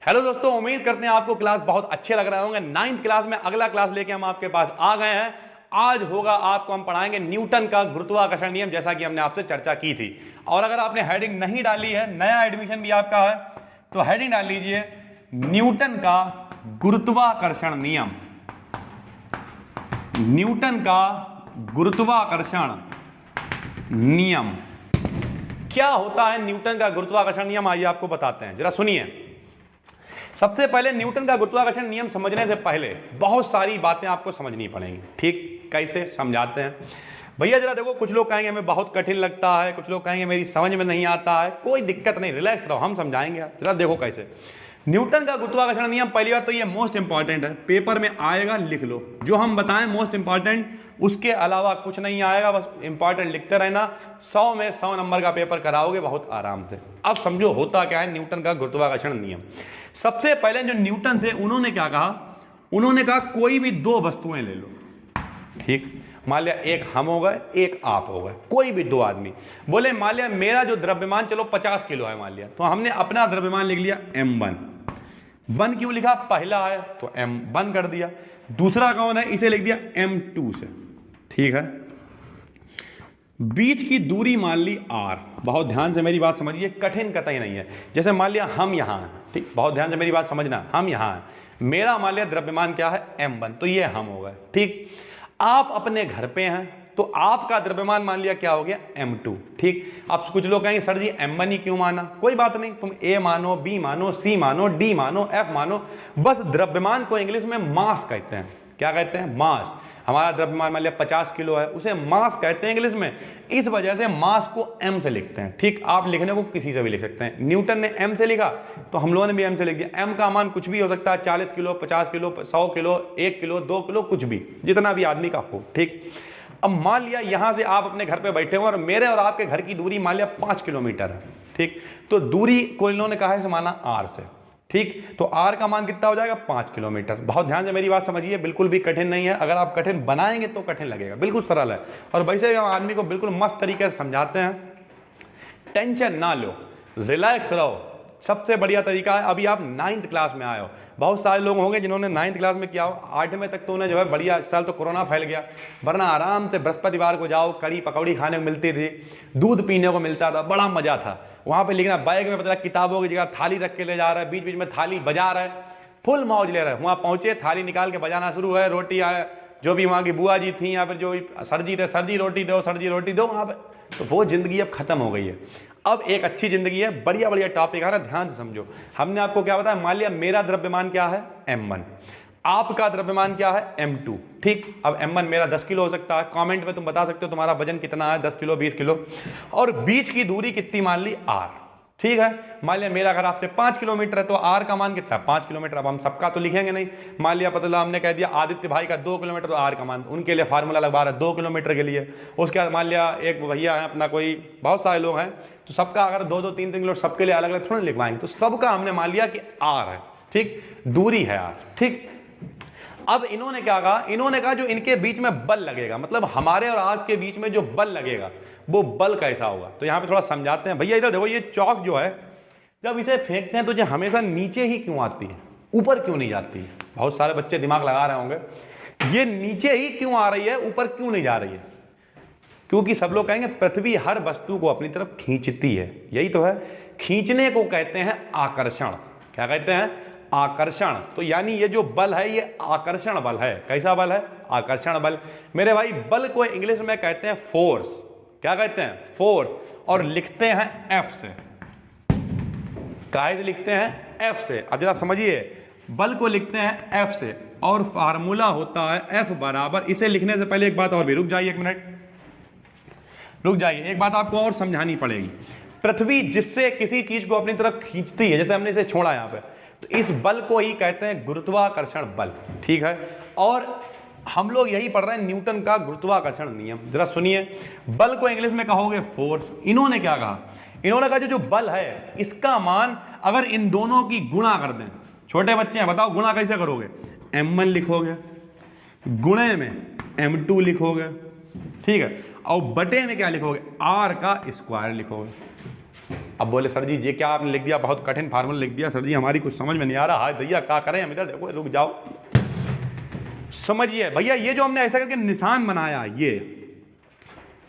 Hello दोस्तों, उम्मीद करते हैं आपको क्लास बहुत अच्छे लग रहे होंगे। 9th क्लास में अगला क्लास लेके हम आपके पास आ गए हैं। आज होगा आपको हम पढ़ाएंगे न्यूटन का गुरुत्वाकर्षण नियम, जैसा कि हमने आपसे चर्चा की थी। और अगर आपने हेडिंग नहीं डाली है, नया एडमिशन भी आपका है, तो हेडिंग डाल लीजिए न्यूटन का गुरुत्वाकर्षण नियम। न्यूटन का गुरुत्वाकर्षण नियम क्या होता है? न्यूटन का गुरुत्वाकर्षण नियम आइए आपको बताते हैं, जरा सुनिए। सबसे पहले न्यूटन का गुरुत्वाकर्षण नियम समझने से पहले बहुत सारी बातें आपको समझनी पड़ेंगी। ठीक, कैसे समझाते हैं भैया? जरा देखो, कुछ लोग कहेंगे हमें बहुत कठिन लगता है, कुछ लोग कहेंगे मेरी समझ में नहीं आता है। कोई दिक्कत नहीं, रिलैक्स रहो, हम समझाएंगे। जरा देखो कैसे न्यूटन का गुरुत्वाकर्षण नियम। पहली बात तो ये मोस्ट इंपॉर्टेंट है, पेपर में आएगा, लिख लो। जो हम बताएं मोस्ट इंपॉर्टेंट, उसके अलावा कुछ नहीं आएगा, बस इंपॉर्टेंट लिखते रहना। 100 में 100 नंबर का पेपर कराओगे बहुत आराम से। अब समझो होता क्या है न्यूटन का गुरुत्वाकर्षण नियम। सबसे पहले जो न्यूटन थे, उन्होंने क्या कहा? उन्होंने कहा कोई भी दो वस्तुएं ले लो। ठीक, मान लिया एक हम हो गए, एक आप हो गए, कोई भी दो आदमी। बोले मान लिया मेरा जो द्रव्यमान चलो 50 किलो है मान लिया, तो हमने अपना द्रव्यमान लिख लिया m1। वन क्यों लिखा? पहला है तो m1 कर दिया। दूसरा कौन है? इसे लिख दिया m2 से। ठीक है, बीच की दूरी मान ली r। बहुत ध्यान से मेरी बात समझिए, कठिन कतई नहीं है। जैसे मान लिया हम यहाँ हैं, ठीक, बहुत ध्यान से मेरी बात समझना। हम यहाँ हैं, मेरा मान लिया द्रव्यमान क्या है? m1, तो ये हम हो गए। ठीक, आप अपने घर पे हैं, तो आपका द्रव्यमान मान लिया क्या हो गया? m2। ठीक, अब कुछ लोग कहेंगे सर जी m1 ही क्यों माना? कोई बात नहीं, तुम a मानो, b मानो, c मानो, d मानो, f मानो, बस द्रव्यमान को इंग्लिश में मास कहते हैं। क्या कहते हैं? मास। हमारा द्रव्यमान मान लिया 50 किलो है, उसे मास कहते हैं इंग्लिश में। इस वजह से मास को m से लिखते हैं। ठीक, आप लिखने को किसी से भी लिख सकते हैं। न्यूटन ने m से लिखा, तो हम लोगों ने भी m से लिख दिया। m का मान कुछ भी हो सकता है, 40 kilo, 50 kilo, 100 kilo, 1 kilo, 2 kilo, कुछ भी, जितना भी आदमी का हो। ठीक, अब मान लिया यहां से आप अपने घर पे बैठे हो और मेरे और आपके घर की दूरी मान लिया 5 किलोमीटर है। ठीक, तो दूरी को इन्होंने कहा है माना r से। ठीक, तो r का मान कितना हो जाएगा? 5 किलोमीटर। बहुत ध्यान से मेरी बात समझिए, बिल्कुल भी कठिन नहीं है। अगर आप कठिन बनाएंगे तो कठिन लगेगा, बिल्कुल सरल है। और वैसे हम आदमी को बिल्कुल मस्त तरीके से समझाते हैं। टेंशन ना लो, रिलैक्स रहो। सबसे बढ़िया तरीका है, अभी आप 9th क्लास में आए हो। बहुत सारे लोग होंगे जिन्होंने 9th क्लास में किया हो, 8वें तक तो उन्हें जो है बढ़िया। इस साल तो कोरोना फैल गया, वरना आराम से बृहस्पतिवार को जाओ, कड़ी पकौड़ी खाने को मिलती थी, दूध पीने को मिलता था, बड़ा मजा था। वहाँ पे लिखना, बैग में पता किताबों की जगह थाली रख के ले जा रहा है, बीच बीच में थाली बजा रहा है, फुल मौज ले रहा है। वहाँ पहुँचे, थाली निकाल के बजाना शुरू है, रोटी जो भी वहाँ की बुआ जी थी या फिर जो सर जी थे, सर जी रोटी दो, सर जी रोटी दो, वहाँ पर। तो वो ज़िंदगी अब ख़त्म हो गई है। अब एक अच्छी ज़िंदगी है, बढ़िया बढ़िया टॉपिक है ना, ध्यान से समझो। हमने आपको क्या बताया? मान लिया मेरा द्रव्यमान क्या है? m1, आपका द्रव्यमान क्या है? m2। ठीक, अब m1 मेरा 10 किलो हो सकता है। कमेंट में तुम बता सकते हो तुम्हारा वजन कितना है, 10 किलो, 20 किलो। और बीच की दूरी कितनी मान ली? r। ठीक है, मान लिया मेरा घर आपसे 5 किलोमीटर है, तो r का मान कितना है? 5 किलोमीटर। अब हम सबका तो लिखेंगे नहीं। मान लिया पता हमने कह दिया आदित्य भाई का 2 किलोमीटर, तो r का मान उनके लिए फार्मूला लगवा रहा है 2 किलोमीटर के लिए। उसके बाद मान लिया एक भैया है अपना, कोई बहुत सारे लोग हैं, तो सबका अगर 2-2, 3-3 किलोमीटर सबके लिए अलग अलग थोड़ा लिखवाएंगे, तो सबका हमने मान लिया कि r है। ठीक, दूरी है r। ठीक, अब इन्होंने क्या कहा? इन्होंने कहा जो इनके बीच में बल लगेगा, मतलब हमारे और आपके बीच में जो बल लगेगा, वो बल कैसा होगा। तो यहाँ पे थोड़ा समझाते हैं। भैया इधर देखो, ये चौक जो है, जब इसे फेंकते हैं तो ये हमेशा नीचे ही क्यों आती है, ऊपर क्यों नहीं जाती है? बहुत सारे बच्चे दिमाग लगा रहे होंगे, ये नीचे ही क्यों आ रही है, ऊपर क्यों नहीं जा रही है? क्योंकि सब लोग कहेंगे पृथ्वी हर वस्तु को अपनी तरफ खींचती है। यही तो है, खींचने को कहते हैं आकर्षण। क्या कहते हैं? आकर्षण। तो यानी ये जो बल है, ये आकर्षण बल है। कैसा बल है? आकर्षण बल। मेरे भाई, बल को इंग्लिश में कहते हैं फोर्स। क्या कहते हैं? फोर्स। और लिखते हैं F से। काहे लिखते हैं? F से। अब जरा समझिए, बल को लिखते हैं F से, और फार्मूला होता है F बराबर। इसे लिखने से पहले एक बात और भी, रुक जाइए 1 मिनट, रुक जाइए, एक बात आपको और समझानी पड़ेगी। पृथ्वी जिससे किसी चीज को अपनी तरफ खींचती है, जैसे हमने इसे छोड़ा यहाँ पे, तो इस बल को ही कहते हैं गुरुत्वाकर्षण बल। ठीक है, और हम लोग यही पढ़ रहे हैं न्यूटन का गुरुत्वाकर्षण नियम। जरा सुनिए, बल को इंग्लिश में कहोगे फोर्स। इन्होंने क्या कहा? इन्होंने कहा जो बल है, इसका मान अगर इन दोनों की गुणा कर दें। छोटे बच्चे हैं, बताओ गुणा कैसे करोगे? m1 लिखोगे, गुणे में m2 लिखोगे। ठीक है, और बटे में क्या लिखोगे? r का स्क्वायर लिखोगे। अब बोले सर जी ये क्या आपने लिख दिया, बहुत कठिन फार्मूला लिख दिया सर जी, हमारी कुछ समझ में नहीं आ रहा। हाय भैया क्या करें हम, इधर देखो, रुक जाओ, समझिए भैया। ये जो हमने ऐसा करके निशान बनाया ये,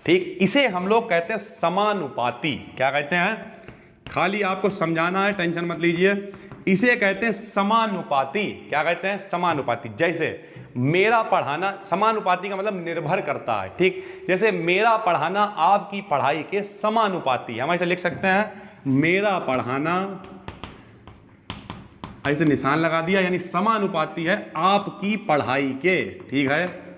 ठीक, इसे हम लोग कहते हैं समानुपाती। क्या कहते हैं, खाली आपको समझाना है, टेंशन मत लीजिए। इसे कहते हैं समानुपाती। क्या कहते हैं, समानुपाती। जैसे मेरा पढ़ाना, समानुपाती का मतलब निर्भर करता है, ठीक। जैसे मेरा पढ़ाना आपकी पढ़ाई के समानुपाती, हम ऐसे लिख सकते हैं, मेरा पढ़ाना, ऐसे निशान लगा दिया, यानी समानुपाती है आपकी पढ़ाई के, ठीक है,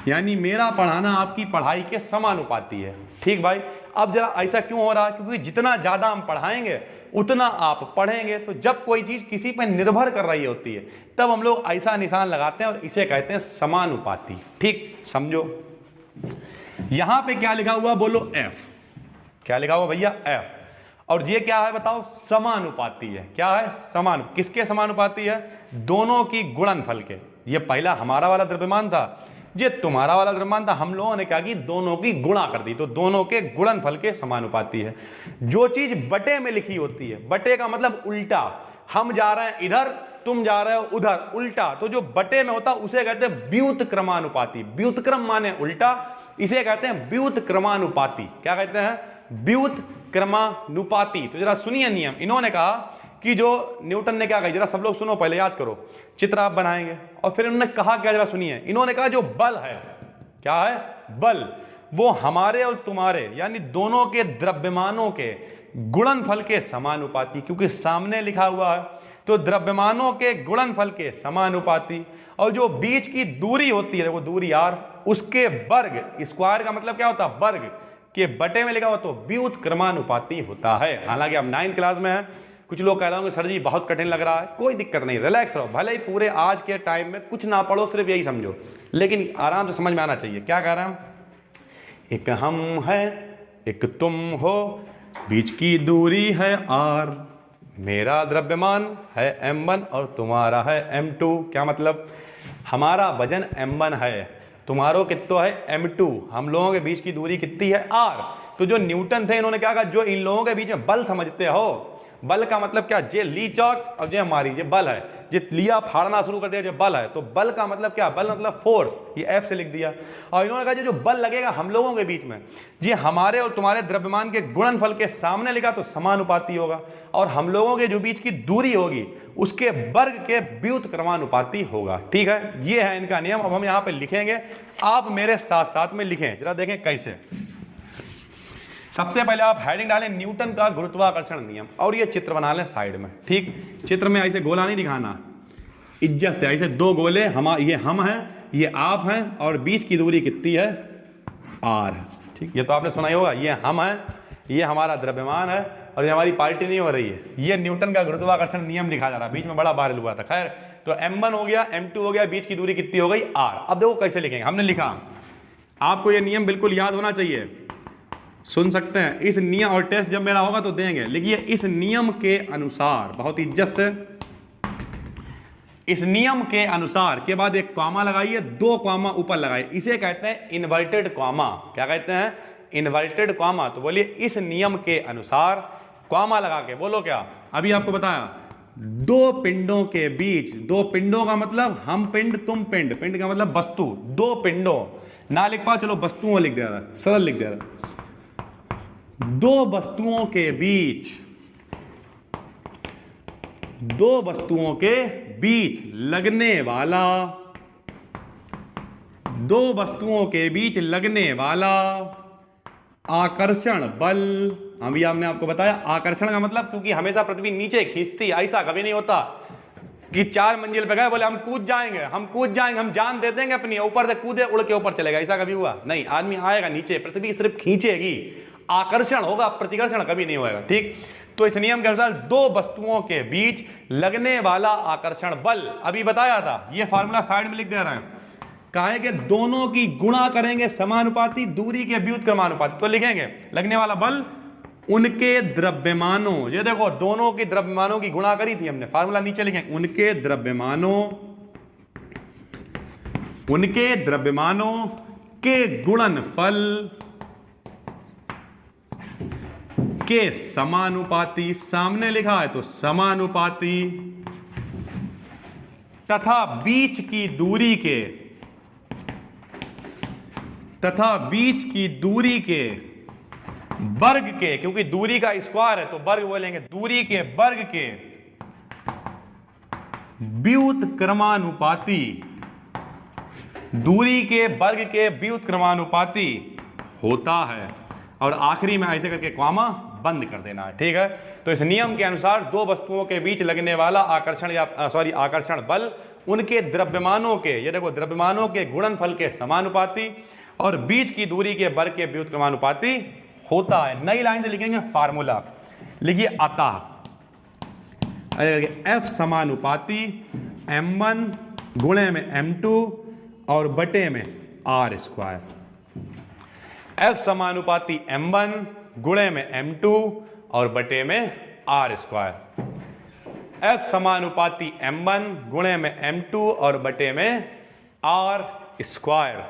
यानी मेरा पढ़ाना आपकी पढ़ाई के समानुपाती है, ठीक भाई। अब जरा ऐसा क्यों हो रहा है, क्योंकि जितना ज़्यादा हम पढ़ाएंगे उतना आप पढ़ेंगे। तो जब कोई चीज़ किसी पर निर्भर कर रही होती है तब हम लोग ऐसा निशान लगाते हैं और इसे कहते हैं समानुपाती, ठीक, समझो। यहां पे क्या लिखा हुआ, बोलो F। क्या लिखा हुआ भैया, F। और ये क्या है बताओ, समानुपाती है। क्या है, किसके समानुपाती है, दोनों की गुणनफल के। ये पहला हमारा वाला द्रव्यमान था, ये तुम्हारा वाला द्रव्यमान था, हम लोगों ने क्या की, दोनों की गुणा कर दी, तो दोनों के गुणनफल के समानुपाती है। जो चीज बटे में लिखी होती है, बटे का मतलब उल्टा, हम जा रहे हैं इधर, तुम जा रहे हो उधर, उल्टा, तो जो बटे में होता उसे कहते हैं व्युत्क्रमानुपाती। व्युत्क्रम माने उल्टा, इसे कहते हैं व्युत्क्रमानुपाती। क्या कहते हैं, व्युत्क्रमानुपाती। तो जरा सुनिए नियम, इन्होंने कहा कि जो न्यूटन ने क्या कहा, जरा सब लोग सुनो, पहले याद करो। चित्र आप बनाएंगे और फिर उन्होंने कहा क्या, जरा सुनिए। इन्होंने कहा जो बल है, क्या है, बल, वो हमारे और तुम्हारे यानी दोनों के द्रव्यमानों के गुणनफल के समानुपाती, क्योंकि सामने लिखा हुआ है, तो द्रव्यमानों के गुणनफल के समानुपाती। और जो बीच की दूरी होती है, वो दूरी r, उसके वर्ग, स्क्वायर का मतलब क्या होता है, वर्ग के बटे में लिखा हुआ, तो व्युत्क्रमानुपाती होता है। हालांकि अब 9th क्लास में है, कुछ लोग कह रहे होंगे सर जी बहुत कठिन लग रहा है, कोई दिक्कत नहीं, रिलैक्स रहो, भले ही पूरे आज के टाइम में कुछ ना पढ़ो, सिर्फ यही समझो, लेकिन आराम से समझ में आना चाहिए। क्या कह रहे हैं, एक हम है, एक तुम हो, बीच की दूरी है r, मेरा द्रव्यमान है m1 और तुम्हारा है m2। क्या मतलब, हमारा वजन m1 है, तुम्हारो कितना है m2, हम लोगों के बीच की दूरी कितनी है r। तो जो न्यूटन थे, इन्होंने क्या कहा, जो इन लोगों के बीच में बल समझते हो, बल का मतलब क्या, जे ली चौक और जे हमारी, ये बल है, जे लिया फाड़ना शुरू कर दिया, जो बल है, तो बल का मतलब क्या, बल मतलब फोर्स, ये F से लिख दिया। और इन्होंने कहा जो बल लगेगा हम लोगों के बीच में, ये हमारे और तुम्हारे द्रव्यमान के गुणनफल के सामने लिखा तो समानुपाती होगा, और हम लोगों के जो बीच की दूरी होगी उसके वर्ग के व्युत्क्रमानुपाती होगा, ठीक है। ये है इनका नियम। अब हम यहाँ पे लिखेंगे, आप मेरे साथ साथ में लिखें, जरा देखें कैसे। सबसे पहले आप हेडिंग डालें न्यूटन का गुरुत्वाकर्षण नियम, और ये चित्र बना लें साइड में, ठीक। चित्र में ऐसे गोला नहीं दिखाना, इज्जत से ऐसे दो गोले, ये हम हैं, ये आप हैं, और बीच की दूरी कितनी है, r, ठीक। ये तो आपने सुना ही होगा, ये हम हैं, ये हमारा द्रव्यमान है, और ये हमारी पार्टी नहीं हो रही है, ये न्यूटन का गुरुत्वाकर्षण नियम लिखा जा रहा है, बीच में बड़ा बारिल हुआ था। खैर, तो m1 हो गया, m2 हो गया, बीच की दूरी कितनी हो गई, r। अब देखो कैसे लिखेंगे, हमने लिखा, आपको ये नियम बिल्कुल याद होना चाहिए, सुन सकते हैं इस नियम, और टेस्ट जब मेरा होगा तो देंगे। लिखिए, इस नियम के अनुसार, बहुत इज्जत से, इस नियम के अनुसार के बाद एक कॉमा लगाइए, दो कॉमा ऊपर लगाइए, इसे कहते हैं इन्वर्टेड कॉमा। क्या कहते हैं, इन्वर्टेड कॉमा। तो बोलिए, इस नियम के अनुसार, कॉमा लगा के बोलो क्या, अभी आपको बताया, दो पिंडों के बीच, दो पिंडों का मतलब हम पिंड तुम पिंड, पिंड का मतलब वस्तु, दो पिंडों ना लिख पाओ, चलो वस्तुओं लिख दे रहा, सरल लिख दे रहा, दो वस्तुओं के बीच, दो वस्तुओं के बीच लगने वाला, दो वस्तुओं के बीच लगने वाला आकर्षण बल। अभी हमने आपको बताया आकर्षण का मतलब, क्योंकि हमेशा पृथ्वी नीचे खींचती, ऐसा कभी नहीं होता कि 4 मंजिल पे गए बोले हम कूद जाएंगे, हम जान दे देंगे अपनी, ऊपर से कूदे उड़ के ऊपर चलेगा, ऐसा कभी हुआ नहीं। आदमी आएगा नीचे, पृथ्वी सिर्फ खींचेगी, आकर्षण होगा, प्रतिकर्षण कभी नहीं होगा, ठीक। तो इस नियम के अनुसार दो वस्तुओं के बीच लगने वाला आकर्षण बल, अभी बताया था, ये फार्मूला साइड में लिख दे रहे हैं, कहा है कि दोनों की गुणा करेंगे समानुपाती, दूरी के व्युत्क्रमानुपाती। तो लिखेंगे लगने वाला बल उनके द्रव्यमानों, ये देखो दोनों की द्रव्यमानों की गुणा करी थी हमने, फार्मूला नीचे लिखेंगे, उनके द्रव्यमानों के गुणनफल के समानुपाती, सामने लिखा है तो समानुपाती, तथा बीच की दूरी के, तथा बीच की दूरी के वर्ग के, क्योंकि दूरी का स्क्वायर है तो वर्ग बोलेंगे, दूरी के वर्ग के व्युत्क्रमानुपाती, दूरी के वर्ग के व्युत्क्रमानुपाती होता है। और आखिरी में ऐसे करके कॉमा बंद कर देना है, ठीक है। तो इस नियम के अनुसार दो वस्तुओं के बीच लगने वाला आकर्षण या आकर्षण बल उनके द्रव्यमानों के, ये देखो द्रव्यमानों के गुणनफल के समानुपाती और बीच की दूरी के वर्ग के व्युत्क्रमानुपाती होता है। नई लाइन से लिखेंगे फार्मूला, लिखिए अतः F समानुपाती m1 गुणे में m2 और बटे में r स्क्वायर। F समानुपाती m1 गुणे में m2 और बटे में r स्क्वायर। F समानुपाती m1 गुणे में m2 और बटे में r स्क्वायर।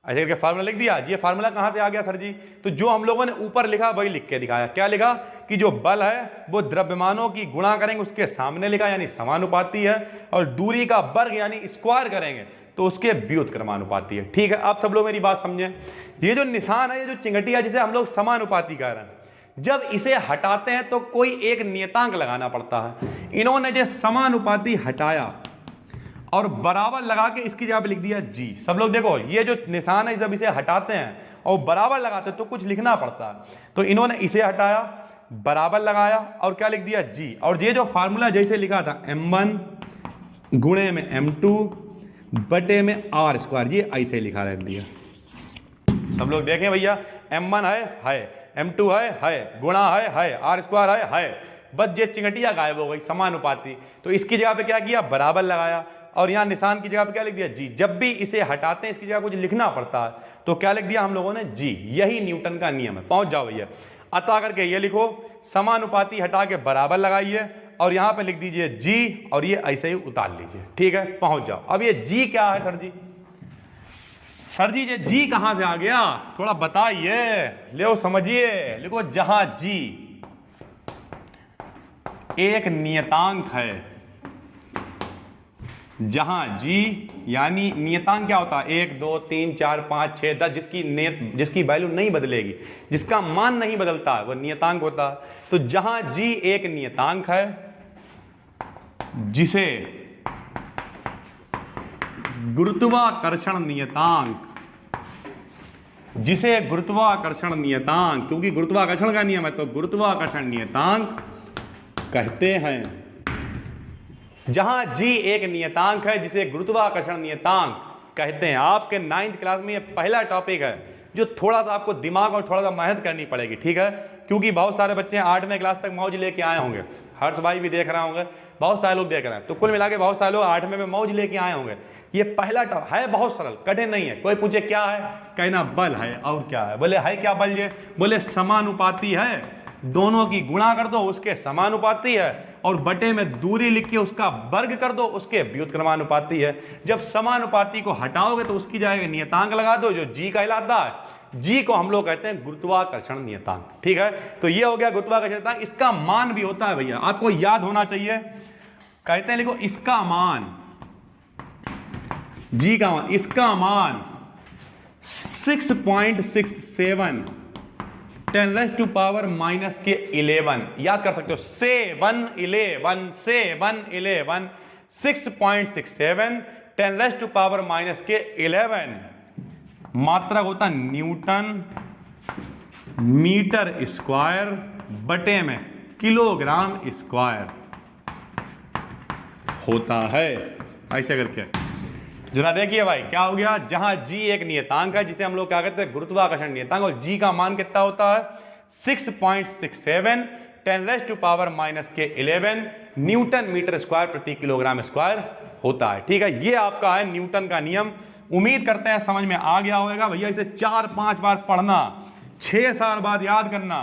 ऐसे करके फार्मूला लिख दिया। ये फार्मूला कहाँ से आ गया सर जी? तो जो हम लोगों ने ऊपर लिखा वही लिख के दिखाया। क्या लिखा कि जो बल है वो द्रव्यमानों की गुणा करेंगे उसके सामने लिखा यानी समानुपाती है, और दूरी का वर्ग यानी स्क्वायर करेंगे तो उसके व्युत्क्रमानुपाती है। ठीक है, आप सब लोग मेरी बात समझें। ये जो निशान है, ये जो चिंगटिया जिसे हम लोग समानुपाती कह रहे हैं, जब इसे हटाते हैं तो कोई एक नियतांक लगाना पड़ता है। इन्होंने जो समानुपाती हटाया और बराबर लगा के इसकी जगह पे लिख दिया जी। सब लोग देखो, ये जो निशान है जब इसे हटाते हैं और बराबर लगाते हैं तो कुछ लिखना पड़ता है। तो इन्होंने इसे हटाया, बराबर लगाया और क्या लिख दिया जी। और ये जो फार्मूला जैसे लिखा था m1 गुणे में m2 बटे में r स्क्वायर, ये ऐसे लिखा रख दिया। सब लोग देखें भैया, m1 है, m2 है, गुणा है, r स्क्वायर है। बस ये चिंगटिया गायब हो गई, समानुपाती। तो इसकी जगह पे क्या किया, बराबर लगाया और यहाँ निशान की जगह पे क्या लिख दिया जी। जब भी इसे हटाते हैं इसकी जगह कुछ लिखना पड़ता है, तो क्या लिख दिया हम लोगों ने जी। यही न्यूटन का नियम है। पहुंच जाओ भैया। अतः करके ये लिखो, समानुपाती हटा के बराबर लगाइए और यहाँ पे लिख दीजिए जी, और ये ऐसे ही उतार लीजिए। ठीक है, पहुंच जाओ। अब ये जी क्या है सर जी? सर जी ये जी कहाँ से आ गया, थोड़ा बताइए। ले समझिए, लिखो जहां जी एक नियतांक है, जहां जी यानी नियतांक क्या होता है, 1 2 3 4 5 6 10, जिसकी वैल्यू नहीं बदलेगी, जिसका मान नहीं बदलता है, वो नियतांक होता है। तो जहां जी एक नियतांक है जिसे गुरुत्वाकर्षण नियतांक, जिसे गुरुत्वाकर्षण नियतांक, क्योंकि गुरुत्वाकर्षण का नियम है तो गुरुत्वाकर्षण नियतांक कहते हैं। जहां जी एक नियतांक है जिसे गुरुत्वाकर्षण नियतांक कहते हैं। आपके 9th क्लास में ये पहला टॉपिक है जो थोड़ा सा आपको दिमाग और थोड़ा सा मेहनत करनी पड़ेगी। ठीक है, क्योंकि बहुत सारे बच्चे 8वीं क्लास तक मौज लेके आए होंगे। हर्ष भाई भी देख रहे होंगे, बहुत सारे लोग देख रहे हैं, तो कुल मिला के बहुत सारे लोग 8वीं में मौज लेके आए होंगे। ये पहला टॉपिक है, बहुत सरल, कठिन नहीं है। कोई पूछे क्या है, कहना बल है। और क्या है? बोले है क्या बल? ये बोले समानुपाती है, दोनों की गुणा कर दो उसके समानुपाती है, और बटे में दूरी लिख के उसका वर्ग कर दो उसके व्युत्क्रमानुपाती है। जब समानुपाती को हटाओगे तो उसकी जगह नियतांक लगा दो जो जी कहलाता है। जी को हम लोग कहते हैं गुरुत्वाकर्षण नियतांक। ठीक है, तो ये हो गया गुरुत्वाकर्षण नियतांक। इसका मान भी होता है भैया, आपको याद होना चाहिए। कहते हैं लिखो इसका मान, जी का मान, इसका मान 6.67 10⁻⁻11 याद कर सकते हो। 711 6.67 10⁻⁻11 मात्रक होता न्यूटन मीटर स्क्वायर बटे में किलोग्राम स्क्वायर होता है। ऐसे करके जरा देखिए भाई क्या हो गया। जहां जी एक नियतांक है जिसे हम लोग क्या कहते हैं, गुरुत्वाकर्षण नियतांक, और जी का मान कितना होता है 6.67 10⁻⁻11 न्यूटन मीटर स्क्वायर प्रति किलोग्राम स्क्वायर होता है। ठीक है, ये आपका है न्यूटन का नियम। उम्मीद करते हैं समझ में आ गया होगा भैया। इसे 4-5 बार पढ़ना, 6 साल बाद याद करना,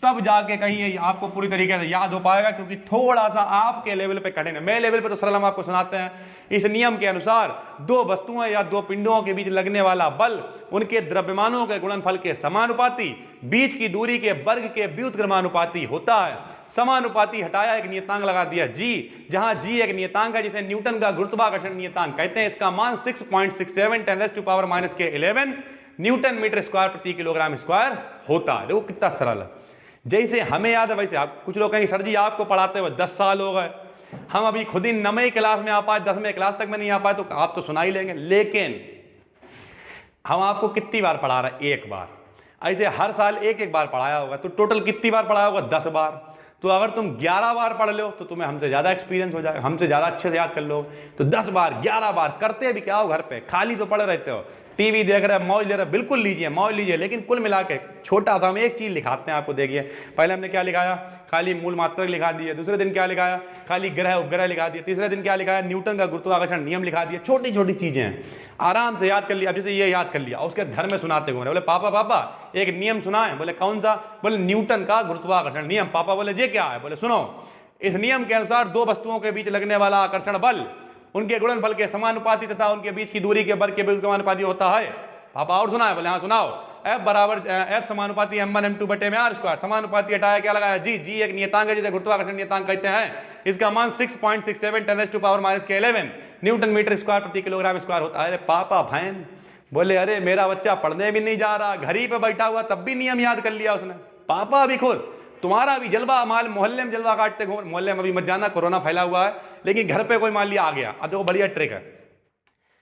तब जाके कहीं ये आपको पूरी तरीके से याद हो पाएगा, क्योंकि थोड़ा सा आपके लेवल पे कठिन है। मेरे लेवल पे तो सरल हम आपको सुनाते हैं। इस नियम के अनुसार दो वस्तुओं या दो पिंडों के बीच लगने वाला बल उनके द्रव्यमानों के गुणनफल के समानुपाती, बीच की दूरी के वर्ग के व्युत्क्रमानुपाती होता है। समानुपाती हटाया, एक नियतांक लगा दिया g, जहां g एक नियतांक है जिसे न्यूटन का गुरुत्वाकर्षण नियतांक कहते हैं। इसका मान 6.67 10⁻⁻11 न्यूटन मीटर स्क्वायर प्रति किलोग्राम स्क्वायर होता है। देखो कितना सरल है। जैसे हमें याद है वैसे आप, कुछ लोग कहेंगे सर जी आपको पढ़ाते हुए 10 साल हो गए, हम अभी खुद ही 9वीं क्लास में आ पाए, 10वीं क्लास तक में नहीं आ पाए, तो आप तो सुना ही लेंगे। लेकिन हम आपको कितनी बार पढ़ा रहे हैं? एक बार। ऐसे हर साल एक एक बार पढ़ाया होगा, तो टोटल कितनी बार पढ़ाया होगा? 10 बार। तो अगर तुम 11 बार पढ़ लो तो तुम्हें हमसे ज़्यादा एक्सपीरियंस हो जाएगा, हमसे ज़्यादा अच्छे से याद कर लो। तो 10 बार 11 बार करते भी क्या हो? घर पे खाली तो पड़े रहते हो, टीवी देख रहे, मौज ले रहे, बिल्कुल लीजिए मौज लीजिए, लेकिन कुल मिला के छोटा सा हम एक चीज़ लिखाते हैं आपको। देखिए पहले हमने क्या लिखाया? खाली मूल मात्रक लिखा दिए। दूसरे दिन क्या लिखाया? खाली ग्रह उपग्रह लिखा दिए। तीसरे दिन क्या लिखाया? न्यूटन का गुरुत्वाकर्षण नियम लिखा दिया। छोटी छोटी चीज़ें हैं, आराम से याद कर लिया। अब जैसे ये याद कर लिया और उसके घर में सुनाते घूम रहे, बोले पापा पापा एक नियम सुना है। बोले कौन सा? बोले न्यूटन का गुरुत्वाकर्षण नियम। पापा बोले ये क्या है? बोले सुनो, इस नियम के अनुसार दो वस्तुओं के बीच लगने वाला आकर्षण बल उनके गुणनफल के समानुपाती तथा उनके बीच की दूरी के वर्ग के व्युत्क्रमानुपाती होता है। पापा और सुना है? बोले हाँ सुनाओ। F समानुपाती m1 m2 बटे में r स्क्वायर। समानुपाती हटाया, क्या लगाया? g एक नियतांक है जिसे गुरुत्वाकर्षण नियतांक कहते हैं। इसका मान 6.67 10⁻⁻11 न्यूटन मीटर स्क्वायर प्रति किलोग्राम स्क्वायर होता है। अरे पापा बहन बोले अरे मेरा बच्चा पढ़ने भी नहीं जा रहा, घर ही पे बैठा हुआ, तब भी नियम याद कर लिया उसने। पापा भी खुश, तुम्हारा भी जलवा, माल मोहल्ले में जलवा काटते घूम। मोहल्ले में अभी मत जाना, कोरोना फैला हुआ है, लेकिन घर पे कोई मान लिया आ गया। अब देखो बढ़िया ट्रिक है,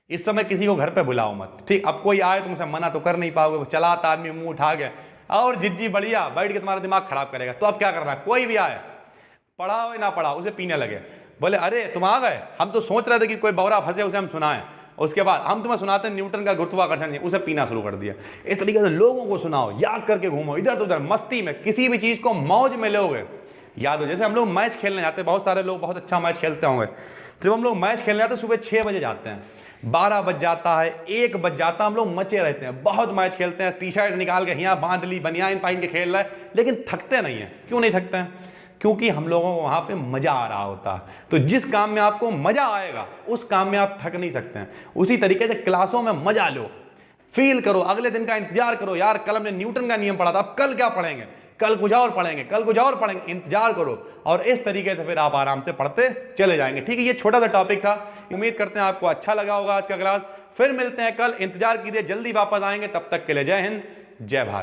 इस समय किसी को घर पे बुलाओ मत, ठीक? अब कोई आए तुमसे मना तो कर नहीं पाओगे, चलाता आदमी मुंह उठा गया और जिज्जी बढ़िया बैठ के तुम्हारा दिमाग खराब करेगा। तो अब क्या करना है? कोई भी आए, पढ़ाओ ना पढ़ाओ, उसे पीने लगे। बोले अरे तुम आ गए, हम तो सोच रहे थे कि कोई बौरा फंसे उसे हम सुनाएं। उसके बाद हम तुम्हें सुनाते हैं न्यूटन का गुरुत्वाकर्षण, उसे पीना शुरू कर दिया। इस तरीके से लोगों को सुनाओ, याद करके घूमो इधर से उधर, मस्ती में किसी भी चीज़ को मौज में लोगे याद हो। जैसे हम लोग मैच खेलने जाते हैं, बहुत सारे लोग बहुत अच्छा मैच खेलते होंगे। जब हम लोग मैच खेलने जाते हैं सुबह 6 बजे जाते हैं, 12 बज जाता है, 1 बज जाता है, हम लोग मचे रहते हैं, बहुत मैच खेलते हैं, टी शर्ट निकाल के यहाँ बांध ली, बनियान पहन के खेल रहे हैं, लेकिन थकते नहीं हैं। क्यों नहीं थकते हैं? क्योंकि हम लोगों को वहाँ पे मज़ा आ रहा होता है। तो जिस काम में आपको मज़ा आएगा उस काम में आप थक नहीं सकते हैं। उसी तरीके से क्लासों में मज़ा लो, फील करो, अगले दिन का इंतजार करो। यार कल हमने न्यूटन का नियम पढ़ा था, अब कल क्या पढ़ेंगे? कल कुछ और पढ़ेंगे, कल कुछ और पढ़ेंगे, इंतजार करो। और इस तरीके से फिर आप आराम से पढ़ते चले जाएंगे। ठीक है, ये छोटा सा टॉपिक था, उम्मीद करते हैं आपको अच्छा लगा होगा आज का क्लास। फिर मिलते हैं कल, इंतजार कीजिए, जल्दी वापस आएंगे। तब तक के लिए जय हिंद, जय भारत।